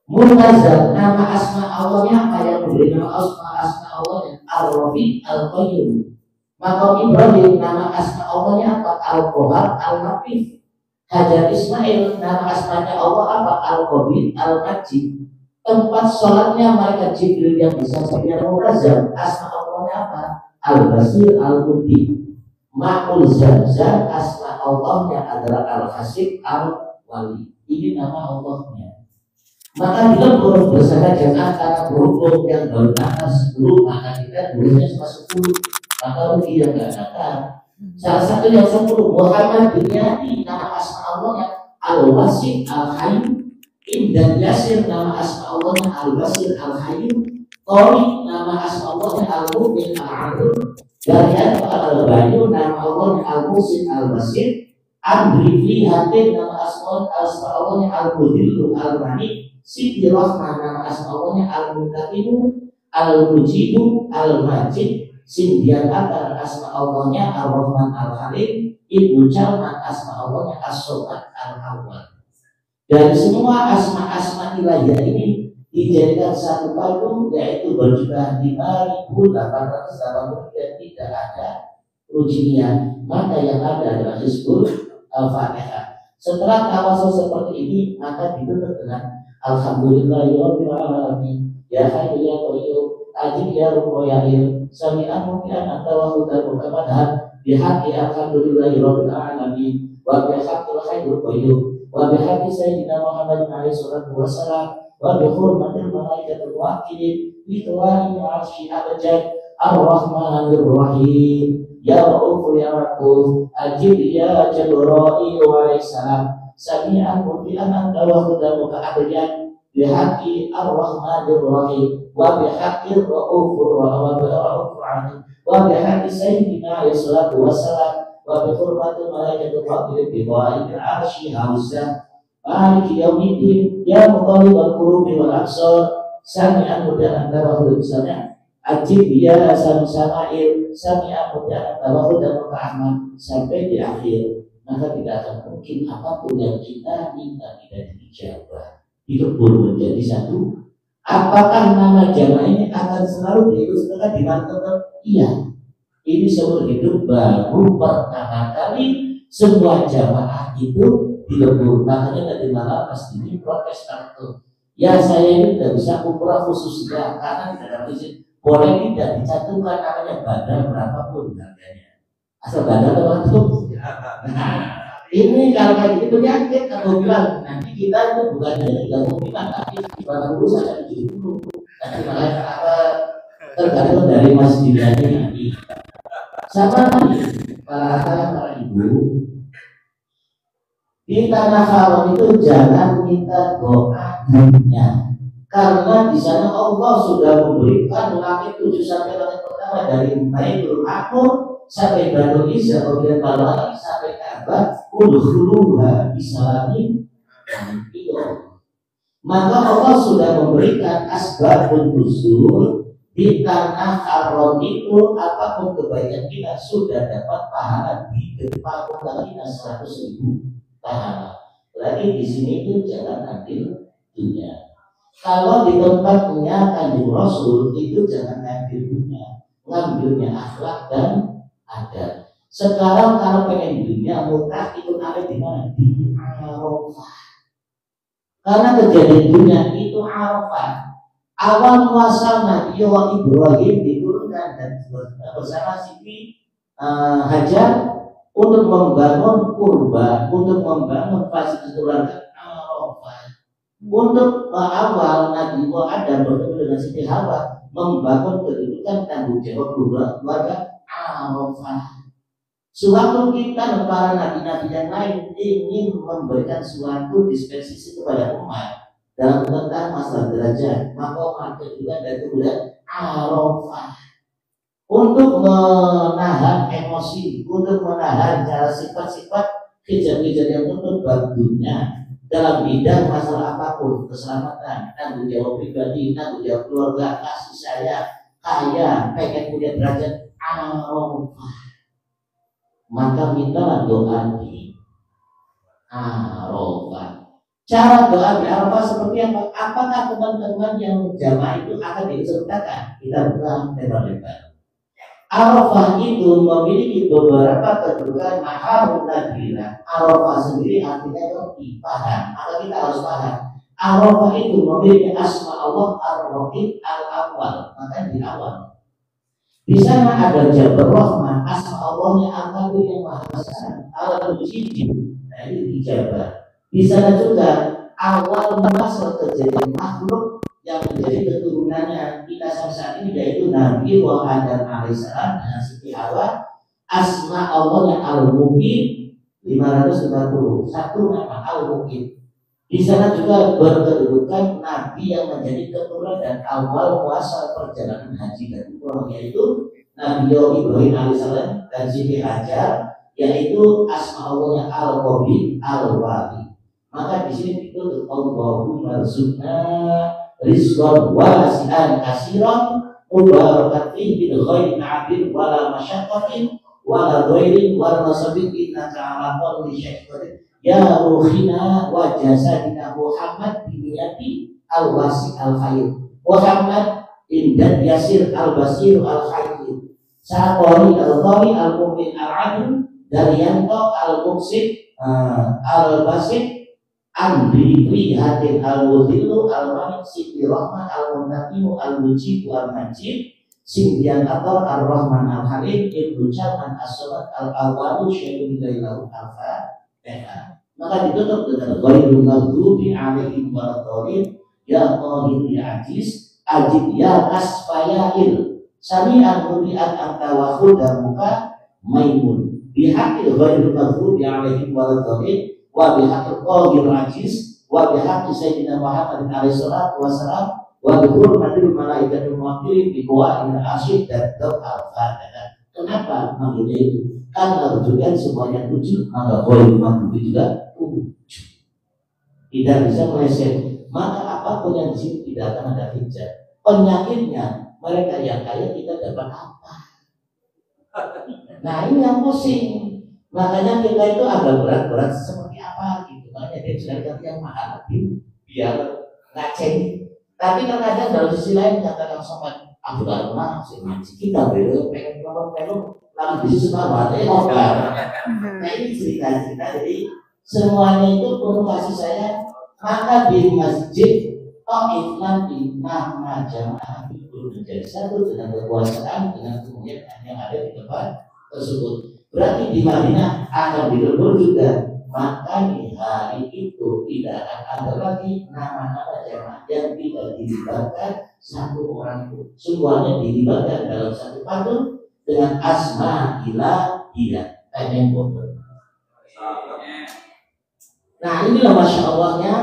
Munazzal nama asma Allahnya apa yang memberi nama asma Allahnya Al-Rafi Al-Qayyum. Maqam Ibrahim nama asma Allahnya apa? Al-Qahar Al-Latif. Hajar Ismail nama asmanya Allah apa? Al-Qabid Al-Majid. Tempat sholatnya malaikat Jibril yang bisa sebenarnya munazzal asma Allahnya apa? Al-Basir Al-Qudbi. Ma'ul Zamzam asma Allahnya adalah Al-Hasib Al-Wali. Ini nama Allahnya. Maka dilebur bersama jamaah karena berhubung yang baru nakal 10, maka kita tulisnya cuma 10. Maka rugi yang gak nakal. Salah satu yang 10 Muhammad bin Yadi nama asma Allahnya Al-Wasib Al-Hayyum. Indan Yasir nama asma Allahnya Al-Wasir Al-Hayyum. Tori nama asma Allahnya Al-Mu'min Al-Adul. Dari Al-Bayu nama Allahnya Al-Musin Al-Basir. Andri fi hatin nama asma Allahnya Al-Mudillu Al-Mani. Siti Rahman nama asma Allahnya Al-Muntaqimu. Al-Mujibu, Al-Majid, Sindian antara asma Allahnya Ar-Rahman Al-Halim, Ibnu Jalman asma Allahnya As-Somad Al-Awwal. Dan semua asma-asma ilahiyah ini dijadikan satu pakem, yaitu berjumlah 5.880 dan tidak ada rujian. Maka yang ada adalah Hizbul Al-Fatihah. Setelah tawasul seperti ini, maka ditutup dengan Alhamdulillahirabbil alamin. Ya Hayyu ya Qayyum, Ajib ya Rabb ya Rahim, Sami'an mu'minan anta wa hudan muqamadan bihaqqi alhamdulillahirabbil alamin wa bihaqqil hayyul qayyum wa bihaqqi sayyidina Muhammad alaihi salatu wassalam wa bi hurmatil malaikatil muwakkilin bi tuwani arsy abjad ar-rahmanir rahim ya Rauf ya Rauf Ajib ya Jibril wa salam Sami'an mu'minan anta wa hudan muqamadan bihaqi ar-rahmanir rahim wa bihaqi ar-raufur rahim wa bihaqi sayyidina alaihi salatu wassalam wa bi hurmatil malaikatil muwakkilin bi dhaa'il arsy hauzah maliki yaumiddin ya muqallibal qulubi wal absar sami'an mudan tawahhud misalnya ajib ya samsamail sami'an mudan tawahhud dan rahman sampai di akhir. Maka tidak akan mungkin apapun yang kita minta tidak dijawab. Itu pun menjadi satu. Apakah nama jamaah ini akan selalu diuruskan di mana? Iya. Ini seumur hidup baru pertama kali semua jamaah itu dilebur. Makanya dari malam pasti ini protes itu. Ya saya ini tidak bisa umrah khususnya karena tidak ada izin. Boleh tidak dicantumkan namanya badal berapapun harganya. Asal badal atau ini kalau kayak gitu penyakit aku bilang nanti kita itu bukan hanya 30 tapi 40 saja 70 nanti malah apa tergantung dari masjidnya nanti sama para ibu di tanah haram itu jangan minta doa dunia karena di sana Allah sudah memberikan langit 7 sampai langit pertama dari Baitul Ma'mur sampai Batu Isa, kemudian Balai sampai Ka'bah, udkhuluha bisalamin amin. Maka Allah sudah memberikan asbabun nuzul di tanah haram itu apapun kebaikan kita sudah dapat pahala di depan kita 100.000 pahala. Berarti di sini itu jangan ambil dunia. Kalau di tempatnya Kanjeng Rasul itu jangan ambil dunia, ngambilnya akhlak dan ada. Sekarang kalau pengen dunia mutah itu ada di mana? Di Arafah. Karena kejadian dunia itu Arafah. Awal muasal Nabi Ibrahim diturunkan dan bersama Siti Hajar untuk membangun kurban, untuk membangun fasilitas keluarga Arafah. Untuk awal Nabi Adam bertemu dengan Siti Hawa membangun kedudukan tanggung jawab keluarga Arafah. Suatu kita para nabi-nabi yang lain ingin memberikan suatu dispensasi kepada umat dalam tentang masalah derajat, maka juga dari kemudian Arafah untuk menahan emosi, untuk menahan cara sifat-sifat kejadian-kejadian untuk baginya dalam bidang masalah apapun, keselamatan, tanggung jawab pribadi, tanggung jawab keluarga, kasih sayang, kaya, pengen punya derajat Arafah. Maka mintalah doa di Arafah. Cara doa di Arafah seperti apa? Apakah teman-teman yang jamaah itu akan diceritakan? Kita buka lebar-lebar. Arafah itu memiliki beberapa kedudukan maharun nadilah. Arafah sendiri artinya lebih paham. Maka kita harus paham. Arafah itu memiliki asma Allah Ar-Rahim Al-Awwal. Maka di awal. Di sana ada Jabal Rahmah, asma Allahnya Al-Qadir yang Maha Besar, Al-Mujib. Nah ini dijabar. Di sana juga awal muasal kejadian makhluk yang menjadi keturunannya kita sampai saat ini yaitu Nabi Adam alaihissalam dan Siti Hawa. Asma Allahnya Al-Mubin 550. Satu nama Al-Mubin. Di sana juga berkedudukan Nabi yang menjadi keturunan dan awal muasal perjalanan haji dan umroh yaitu Nabi Ibrahim alaihissalam dan Siti Hajar, yaitu asma Allahnya Al-Qadir Al-Wali. Maka di sini ditutup Allahumma rzuqna rizqan wasi'an katsiran mubarakan fihi bil khairin 'abid wala masyaqqatin wala dhairin wala nasabin innaka 'ala kulli syai'in qadir ya ruhina wa jasadina Muhammad biniyati al-wasi' al-khair Muhammad imdad yasir al-basir al-khair Sa'qari al-dhari al-mu'min al-'adil Daryanto al-muqsid al-basid Andri hadir al-mudhillu al-malik siti rahman al-munafimu al-mujibu al-majid Sindian ator ar-rahman al-halim ibnu jaman as-salat al-awalu syai'un ilailahu al-fatihah. Maka ditutup dengan ghairul maghdubi alaihim waladhdallin ya qahir ya ajiz ajib ya asfayail sami'an mubi'at anta wa khudamuka maimun bihaqil ghairul maghdubi alaihim waladhdallin wa bihaqil qahir ajiz wa bihaqi sayyidina Muhammad alaihi salatu wassalam wa bi hurmatil malaikatul muwakkirin bi qawaid asyid dan al-fatihah. Kenapa manggilnya itu? Karena rujukan semuanya 7, maka ghairul maghdubi juga 7. Tidak bisa meleset. Maka apapun yang disini tidak akan ada hijab. Penyakitnya mereka yang kaya kita dapat apa? Nah ini yang pusing. Makanya kita itu agak berat-berat seperti apa gitu. Makanya dia sudah yang mahal biar ngaceng. Tapi terkadang dalam sisi lain katakan sobat aku gak pernah ngaji kita beda pengen ngomong lalu di situ apa nah ini cerita-cerita. Jadi semuanya itu perlu kasih sayang. Maka di masjid Taif nanti nama jamaah itu menjadi satu dengan kekuasaan dengan kemuliaan yang ada di tempat tersebut. Berarti di Madinah akan dilebur juga. Maka di hari itu tidak akan ada lagi nama-nama jamaah yang tidak dilibatkan satu orang pun. Semuanya dilibatkan dalam satu pantun dengan asma ilahiyah. Yang bodoh. Nah inilah masya Allahnya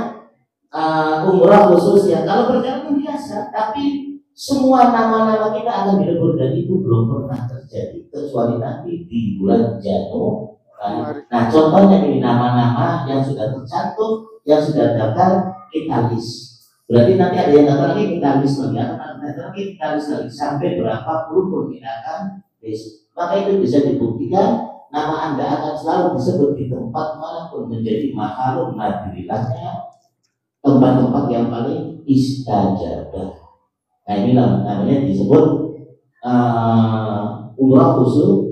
umrah khusus ya. Kalau perjalanan biasa, tapi semua nama-nama kita akan dilebur dan itu belum pernah terjadi kecuali nanti di bulan Januari. Nah contohnya ini nama-nama yang sudah tercantum, yang sudah daftar kita list. Berarti nanti ada yang daftar lagi kita list lagi, nanti kita list lagi sampai berapa pun kita akan list. Maka itu bisa dibuktikan nama Anda akan selalu disebut di tempat manapun menjadi makhluk nadrilahnya tempat-tempat yang paling istajabah. Nah inilah namanya disebut umrah khusus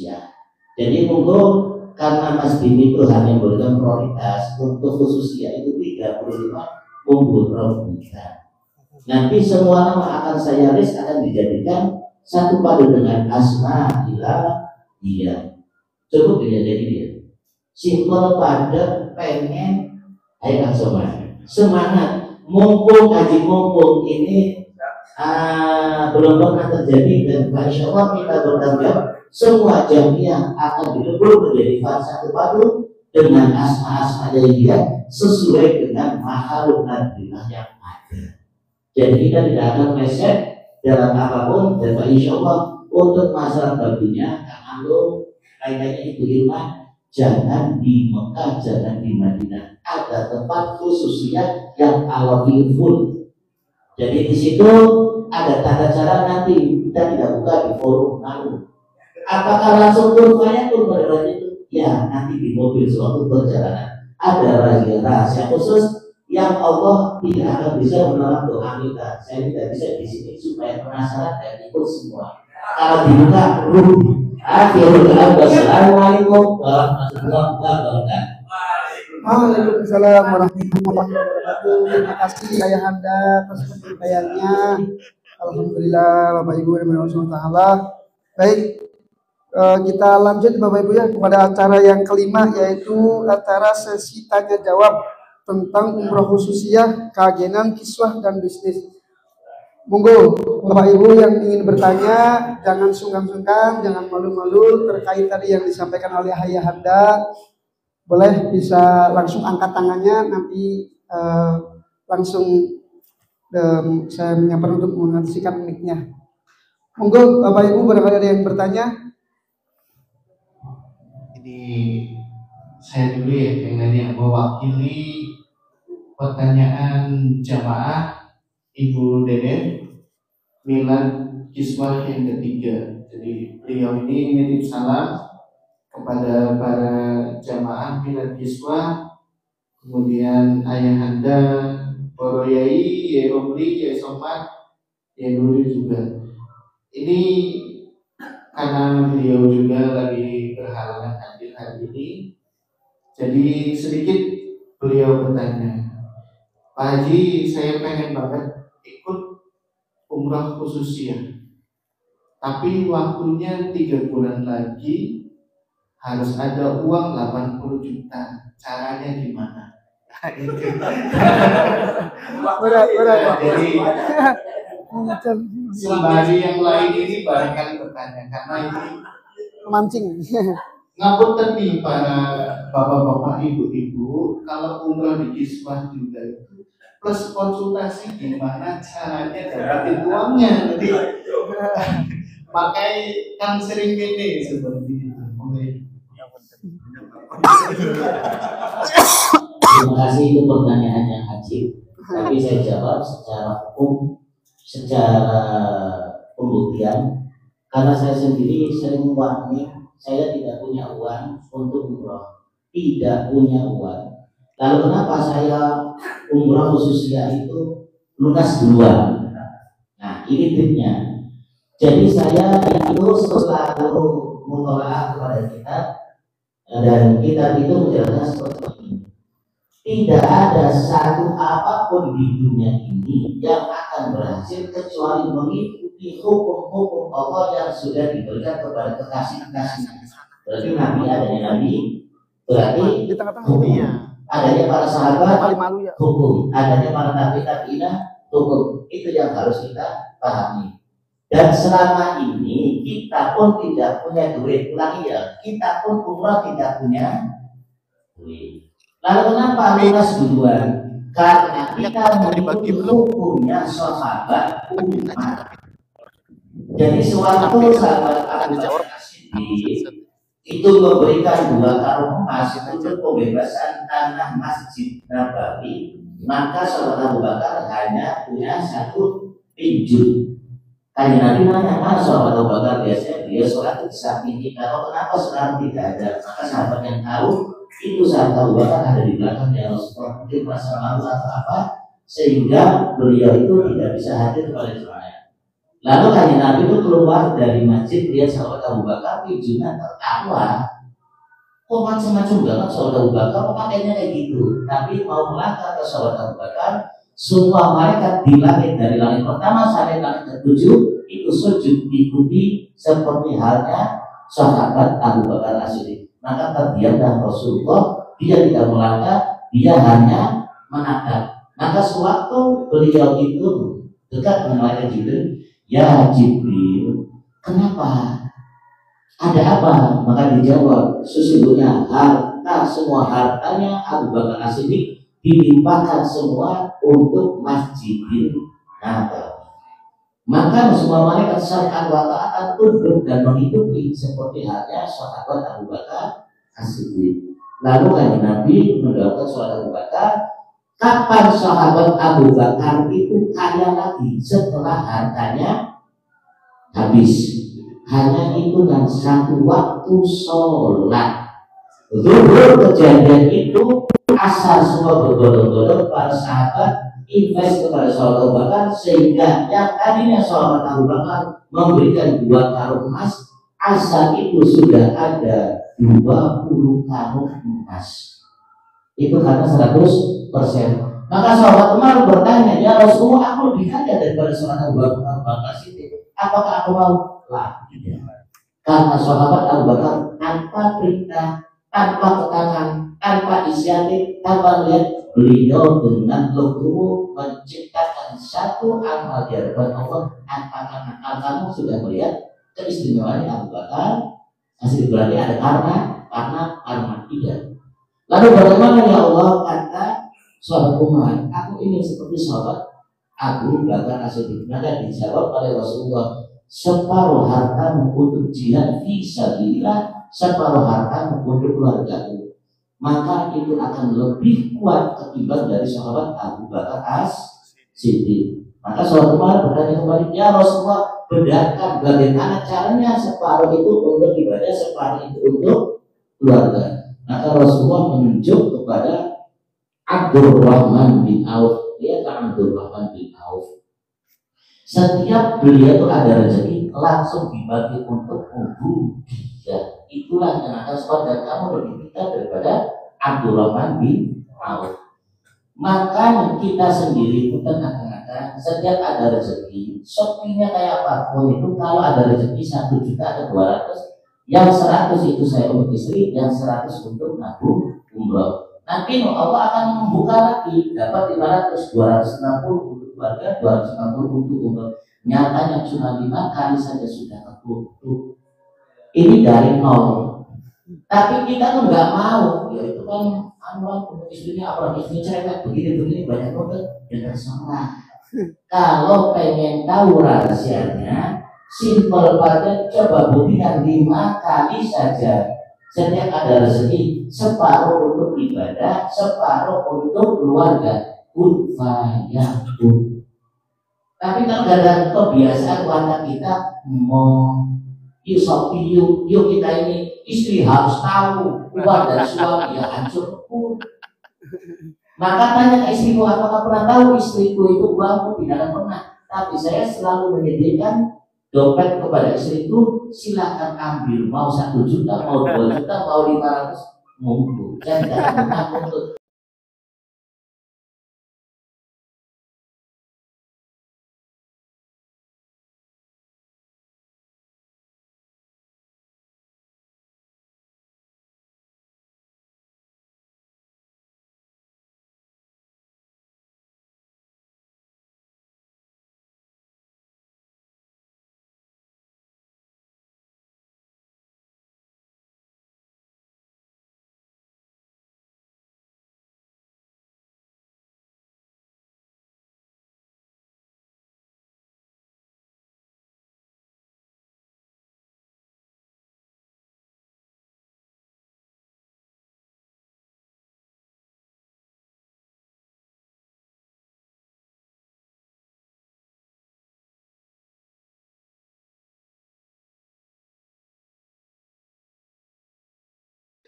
ya. Jadi monggo karena Mas Bini itu hanya memberikan prioritas untuk khususnya itu 35 monggo kita. Nanti semua nama akan saya list akan dijadikan satu padu dengan asma ilahiyah. Cukup tidak jadi dia. Simpel padat pengen ayo langsung semangat mumpung haji mumpung ini belum pernah terjadi dan insya Allah kita bertanggung semua jamiah akan dilebur menjadi satu padu dengan asma-asma dia sesuai dengan makhluk nadrillah yang ada. Jadi kita tidak akan meleset dalam apapun dan insya Allah untuk masalah baginya kalau kaitannya itu ilmu jangan di Mekah, jangan di Madinah. Ada tempat khususnya yang full. Jadi di situ ada tata cara nanti kita tidak buka di forum lalu. Apakah langsung kurvanya pada itu? Ya nanti di mobil suatu perjalanan ada rahasia khusus yang Allah tidak akan bisa menolak doa kita. Saya tidak bisa di sini supaya penasaran dan ikut semua. Kalau dibuka rugi. Assalamualaikum warahmatullahi wabarakatuh. Waalaikumsalam warahmatullahi wabarakatuh. Terima kasih ayah Anda atas penyampaiannya. Alhamdulillah Bapak Ibu dan Allah. Baik, kita lanjut Bapak Ibu ya kepada acara yang kelima yaitu acara sesi tanya jawab tentang umroh khususiyah, keagenan, kiswah dan bisnis. Monggo Bapak Ibu yang ingin bertanya jangan sungkan-sungkan, jangan malu-malu terkait tadi yang disampaikan oleh ayah Anda. Boleh bisa langsung angkat tangannya nanti langsung saya menyampaikan untuk mengisikan mic-nya. Monggo Bapak Ibu barangkali ada yang bertanya. Ini saya dulu ya yang mewakili pertanyaan jamaah Ibu Dede milad kiswah yang ketiga. Jadi beliau ini nitip salam kepada para jamaah milad kiswah, kemudian ayahanda, para yai, yai Romli, yai Somad, yai Nuri juga. Ini karena beliau juga lagi berhalangan hadir hari ini, jadi sedikit beliau bertanya, Pak Haji, saya pengen banget ikut umrah khususnya, tapi waktunya 3 bulan lagi, harus ada uang 80 juta. Caranya gimana? Berat. Jadi sembari yang lain ini barangkali bertanya, karena ini Mancing. ngapunten nih para bapak-bapak, ibu-ibu, kalau umrah di Kiswah juga itu plus konsultasi gimana caranya dapetin uangnya. Jadi makanya kan sering gini seperti itu. Terima kasih, itu pertanyaan yang ajib. Tapi saya jawab secara hukum, secara pembuktian. Karena saya sendiri sering warning, saya tidak punya uang untuk umroh, tidak punya uang. Lalu kenapa saya umroh khususnya itu lunas duluan? Nah, ini triknya. Jadi saya itu selalu menolak kepada kita, dan kita itu menjalankan seperti ini. Tidak ada satu apapun di dunia ini yang akan berhasil kecuali mengikuti hukum-hukum Allah yang sudah diberikan kepada kekasih-kekasih. Berarti Nabi, adanya Nabi, berarti Di tengah-tengah hukum. ini ya. Adanya para sahabat, Paling malu ya. hukum. Adanya para tabi'ina, hukum. Itu yang harus kita pahami. Dan selama ini kita pun tidak punya duit. Ulangi ya, kita pun umrah tidak punya duit. Lalu kenapa lunas duluan? Karena kita mengikuti hukumnya sahabat umat. Jadi sewaktu sahabat Abu Bakar Siddiq itu memberikan 2 karung emas untuk pembebasan tanah Masjid Nabawi, maka sahabat Abu Bakar hanya punya 1 pinjul. Tanya Nabi nanya, mana sahabat Abu Bakar? Biasanya dia sholat di samping kita. Oh, kenapa sekarang tidak ada? Maka sahabat yang tahu itu sahabat Abu Bakar ada di belakangnya Rasulullah, mungkin merasa malu atau apa, sehingga beliau itu tidak bisa hadir pada jemaah. Lalu tanya Nabi itu keluar dari masjid, lihat sahabat Abu Bakar pinjulnya tertawa. Kok macam-macam banget sahabat Abu Bakar, kok pakainya kayak gitu? Tapi mau melangkah ke sahabat Abu Bakar, semua malaikat di langit dari langit pertama sampai langit ke-7 itu sujud diikuti seperti halnya sahabat Abu Bakar As-Siddiq. Maka terdiamlah Rasulullah, dia tidak melangkah, dia hanya menatap. Maka sewaktu beliau itu dekat dengan malaikat Jibril, ya Jibril, kenapa? Ada apa? Maka dijawab, sesungguhnya harta, semua hartanya Abu Bakar As-Siddiq dilimpahkan semua untuk Masjidil Nabawi. Maka semua malaikat syariat wa ta'at tunduk dan mengikuti seperti halnya sahabat Abu Bakar As-Siddiq. Lalu kanjeng Nabi mendoakan sahabat Abu Bakar, kapan sahabat Abu Bakar itu kaya lagi setelah hartanya habis? Hanya hitungan 1 waktu sholat. Zuhur kejadian itu, asal semua berbondong-bondong para sahabat invest kepada sahabat Abu Bakar, sehingga yang tadinya sahabat Abu Bakar memberikan 2 karung emas, asal itu sudah ada 20 karung emas. Itu karena 100%. Maka sahabat Umar bertanya, ya Rasulullah, aku lebih kaya daripada sahabat Abu Bakar Siddiq. Apakah aku mau? Lah, karena sahabat Abu Bakar tanpa perintah, tanpa tekanan, tanpa inisiatif, tanpa lihat, beliau dengan legowo menciptakan 1 amal di hadapan Allah tanpa tekanan. Kamu sudah melihat keistimewaan Abu Bakar As-Siddiq, berarti ada karena tidak. Lalu bagaimana ya Allah, kata sahabat Umar, aku ingin seperti sahabat Abu Bakar As-Siddiq. Maka dijawab oleh Rasulullah, separuh hartamu untuk jihad fi sabilillah, separuh hartamu untuk keluargamu. Maka itu akan lebih kuat ketimbang dari sahabat Abu Bakar As-Siddiq. Maka suatu hari bertanya kembali, ya Rasulullah, bedakan bagaimana caranya separuh itu untuk ibadah, separuh itu untuk keluarga. Maka Rasulullah menunjuk kepada Abdurrahman bin Auf. Dia kan Abdurrahman bin Auf. Setiap beliau itu ada rezeki langsung dibagi untuk ubudiyah. Itulah yang akan sebab kamu lebih pintar daripada Abdurrahman bin Auf. Maka kita sendiri itu kadang-kadang setiap ada rezeki, shoppingnya kayak apapun itu, kalau ada rezeki 1 juta atau 200, yang 100 itu saya untuk istri, yang 100 untuk nabung umroh. Nanti Allah akan membuka lagi, dapat 500, 260 untuk keluarga, 260 untuk umroh. Nyatanya cuma 5 kali saja sudah tertutup. Ini dari nol. Tapi kita tuh nggak mau, ya itu kan anuan istrinya apa, istrinya cerewet begini banyak banget, ya terserah. Kalau pengen tahu rahasianya, simpel pada coba buktikan 5 kali saja. Setiap ada rezeki, separuh untuk ibadah, separuh untuk keluarga. Kufayakun. Tapi kalau ada kebiasaan wanita kita mau yuk kita ini istri harus tahu uang dari suami, ya hancur pun. Maka tanya ke istriku, apakah pernah tahu istriku itu uangku? Tidak pernah. Tapi saya selalu menyediakan dompet kepada istriku, silakan ambil, mau 1 juta, mau 2 juta, mau 500, monggo. Saya tidak pernah untuk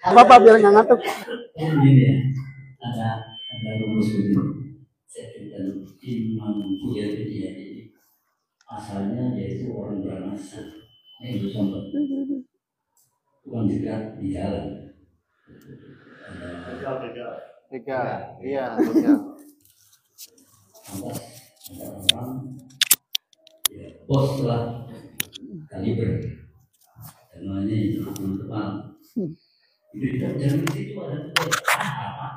Apa biar nggak ngantuk. Ini ya, ada rumus begini. Saya ceritakan Imam Fujairah ini asalnya yaitu orang berangsur. Ini itu contoh. Bukan juga di jalan. Tiga, iya, tiga. Ada orang ya, bos lah kaliber namanya itu teman. Itu jangan itu ada apa?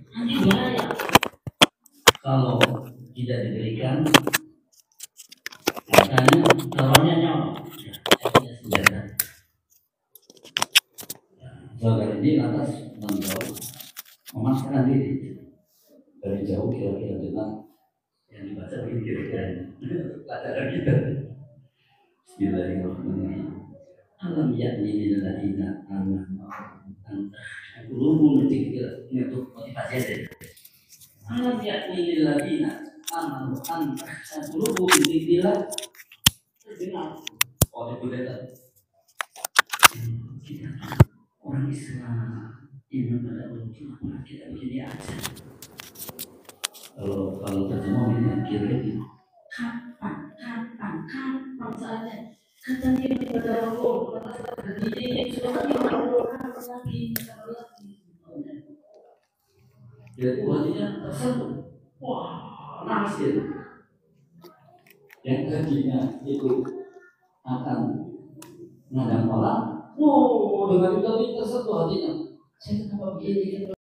Nanti bahaya. Kalau tidak diberikan, makanya taruhannya nyawa. Ya, saya punya senjata. Saudara ini lantas memaksakan diri dari jauh kira-kira dengan yang dibaca begini kira-kira pelajaran kita. Bismillahirrahmanirrahim. Alam yakni lil ladina amanu qulubuhum dzikra ini untuk motivasi aja. Alam yakni lil ladina amanu qulubuhum dzikra terdengar oleh budaya kita orang Islam iman pada Allah kita begini aja. Kalau terjemah ini kira-kira kapan saatnya kata dia kepada Allah ini sudah lagi jadi hatinya tersentuh, wah nasir yang tadinya itu akan ngadang malam, dengan itu tersentuh hatinya, saya kenapa begini